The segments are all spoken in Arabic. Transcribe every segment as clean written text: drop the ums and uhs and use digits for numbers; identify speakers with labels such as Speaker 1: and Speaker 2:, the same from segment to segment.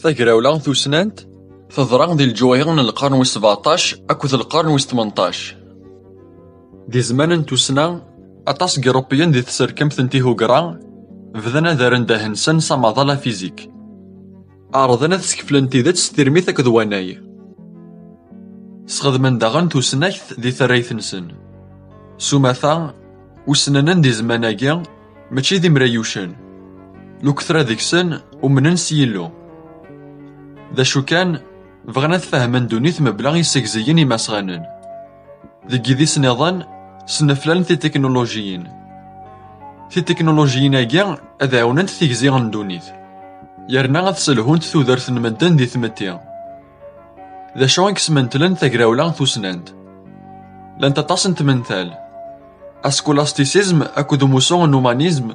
Speaker 1: تاكراولا توسنانت تضرع ديال الجواهر من القرن و 17 أكد القرن و 18. دي زمان توسنا أطاس كيروبيان دي تسركمت انتيهوكرا بدنا دارن داهنسن ساماضا فيزيك عرضنا تسكفلن تيدات ستيرميت أكد واناي سخدمن داغن توسناكت دي ثرايثنسن سوماثا وسننن دي زماناكيا ماشي دي مريوشن لو كثرا ديكسن ومنن سيلو ذا شو كان بغنا تفهمن دونيت مبلا يسكزيين يماسغانن ذي ذي سنظن سنفلان في تكنولوجيين في تكنولوجيين اكيا اذاوننت تيكزيغن دونيت يرنا غتسلهون تودرت المدن دي ثمتيا ذا شو اكسمنتلن تاكراولا توسنانت لن تتصن تمنثال اسكولاستيسيزم اكو موسون النومانيزم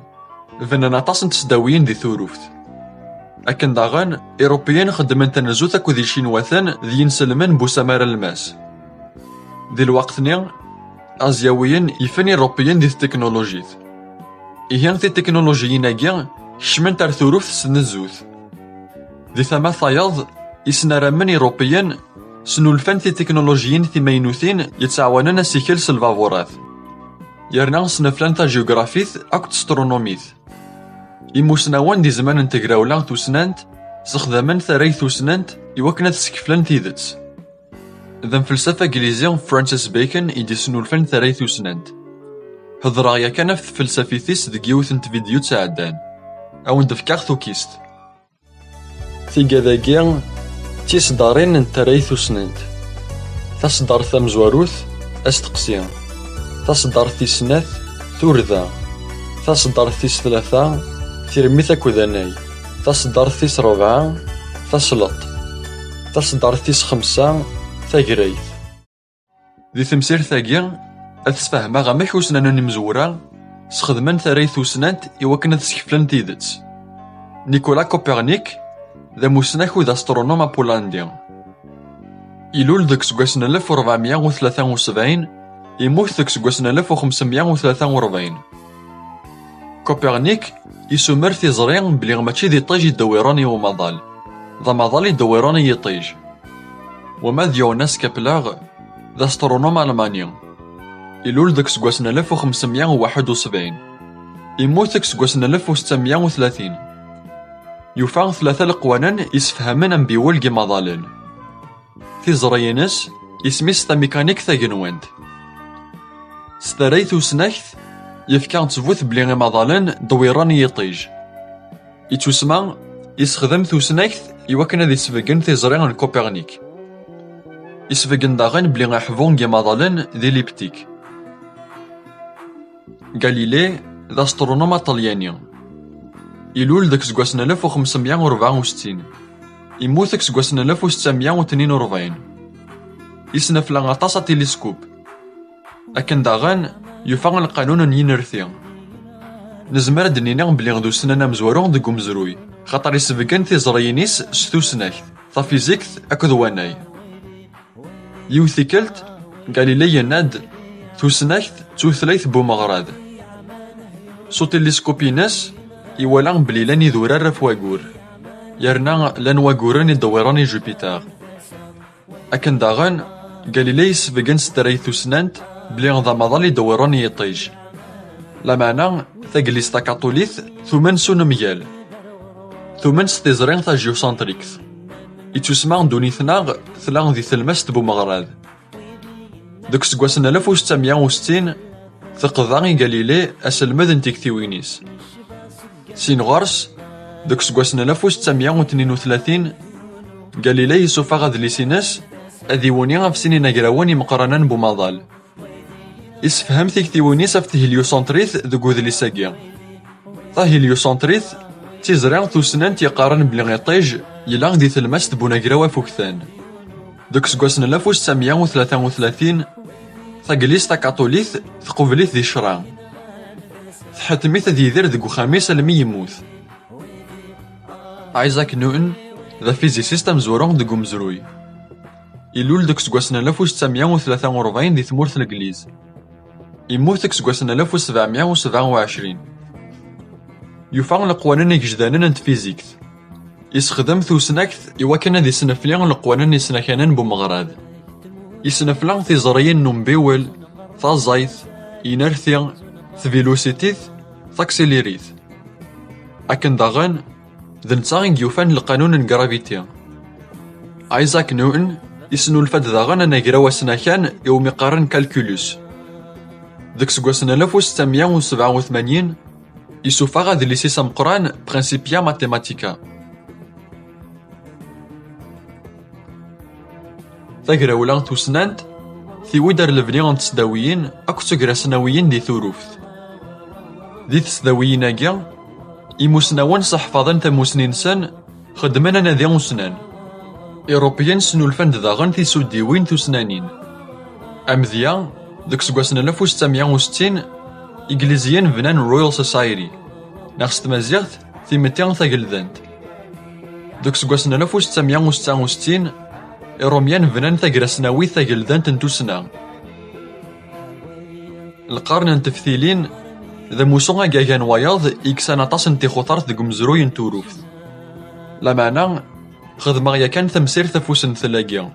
Speaker 1: فننا تصن تسداويين دي ثوروفت أكن داغن إيروبيين خدمن تنزو تاكو دي شينواثن ذي ينسلمن بوسامار الماس دي الوقتني أزياويين يفن إيروبيين دي التكنولوجيت إيهان دي التكنولوجيين أجيان شمن تار ثوروفت سنزوث دي ثما ثايض يسنارا من إيروبيين سنولفن دي التكنولوجيين ثمينوثين يتعاونن سيكل سلفافورات يرنا سنفلان تا جيوغرافيث أكو تسترونوميث إموسناوان دي زمان انتقراولا توسنانت سخدمن ثراي توسنانت يوكنا تسكفلان تيدتس ذن فلسفة إنجليزية فرانسيس بيكن إيدي سنولفن ثراي توسنانت هضرايا كان في فلسفيثيس دي يوثنت فيديو تساعدان أو ندفكاغ ثوكيست ثيقا ذاكيا تيصدارين ثراي توسنانت تصدر ثمزواروث أستقسيا تصدر تيسناث ثورذا تصدر تيس ثلاثة تيرميث أكوداناي تصدر تيس ربعة تسلط تصدر تيس خمسة تاكريث دي تمسير ثاقيا أتسفهما غا حوسنا نمزورا سخدمن ثراي توسنانت يوكنا تسكفلن تيدتس نيكولا كوبرنيك ذا موسناكو ذا أسترونوما بولانديا يلول ديك سكواسنا 1473 يموت ديك سكواسنا 1543 كوبرنيك يسمر تيزرين بلي ماشي دي طيج يدويراني ومظال ذا مظال يدويراني يطيج وما ديوناس كابلاغ ذا استرونوم ألمانيا يلول ديك سكواسنا 1571 يموت ديك سكواسنا 1630 يوفان ثلاثة القوانين يسفهمن بيول كي مظالن تيزرينس يسميس تا ميكانيك ثاقنوانت ستريث وسناكث يفكان تفوث بلي مظالن دويراني يطيج يتوسما يسخدم ثوسناكث يوكنا دي سفقن تيزرين كوبرنيك يسفقن داغن بلي حفون كي مظالن دي ليبتيك غاليلي ذا استرونوما طلياني يلول داك سكواسنا 1564 يموت داك سكواسنا 1642 يسنفلا غطاس تيليسكوب أكن داغن يفعل القانون ينرثي نزمر دنينا بلي غدو سنانا مزورون ديكو مزروي خاطر يسبقن تيزرينيس ستو سناكث تا فيزيكث أكد واناي يوثيكلت غاليلي يناد تو سناكث تو ثلاث بومغراد سو تيليسكوبيناس يولان بلي لاني ذورار فواقور يرنا لان واقوران يدوراني جوبيتر أكن داغن غاليلي يسبقن ستريثو سنانت بلي غدا مظل يدوراني يطيج لا معنى ثاقليستا كاطوليث ثمن سونميال ثمن ستيزرين تا جيوسانتريكث يتسمى دونيثنا ثلاث ذي ثلمست بومغراد ديك سكواسنا 1660 ثقضاني غاليلي أسلمذ انتكتيوينيس سين غارس ديك سكواسنا 1632 غاليلي يسوفا غاد ليسيناس أذيوني غف سنين أقراواني مقارنة بومظال يسفهم تيكتيوينيس أفت هيليوسنتريث ذو ذليساكيا تا هيليوسنتريث تيزرع ثوسنان تيقارن بلي غيطيج يلا دي ثلمست بوناكراوا فوكثان دوك سكواسنا 1933 ثاقليستا كاطوليث ثقوبليث دي شران تحتميث ذي يدير ذو خميس لمي يموت ايزاك نيوتن ذا فيزيسيست مزورون ديكو مزروي يلول دوك سكواسنا 1943 دي ثمورث الانجليز يموت ديك سكواسنا 1727 يفعل القوانين الجدانين انت فيزيكس يسخدم ثوسناكث إواكن ذي سنفلين القوانين يسنكانن بمغراد. يسنفلان تيزريين نمبيول ثازايث ينرثي ثفيلوسيتيث ثاكسيليريث. أكن داغن ذن تاغن يوفان لقانون الجرافيتي. ايزاك نيوتن يسنو الفاد داغن أنا جراوا سناكان يوم يقارن كالكولوس. ذاك سكواسن 1687 يسوفاغ ذي ليسيس مقران برانسيبيا ماتيماتيكا. تاكراولا توسنانت ثيويدر لفني عن تسداويين أكو تاكرا سناويين دي ثوروفت. دي تسداويين أكيا إيموسناوان صحفاظن تموسنين سن خدمنا نادي وسنان. إيروبيان سنو الفند داغن في سوديوين توسنانين. أمذيا ذاك سكواسن 1960 إنجليزيين بنان رويال سوسايتي ناخس تمازيغت في 200 ثاقلدانت. ذاك سكواسن 1969 إيروميان بنان ثاقرا سناوي ثاقلدانت نتوسنا. القرن نتفثيلين ذا موسوغا كاكان واياض إكسان أطاس نتيخوطارت ذاك مزروي نتوروفت. لا معنى خدمة يا كان تمسير تفوس نثلاقيا.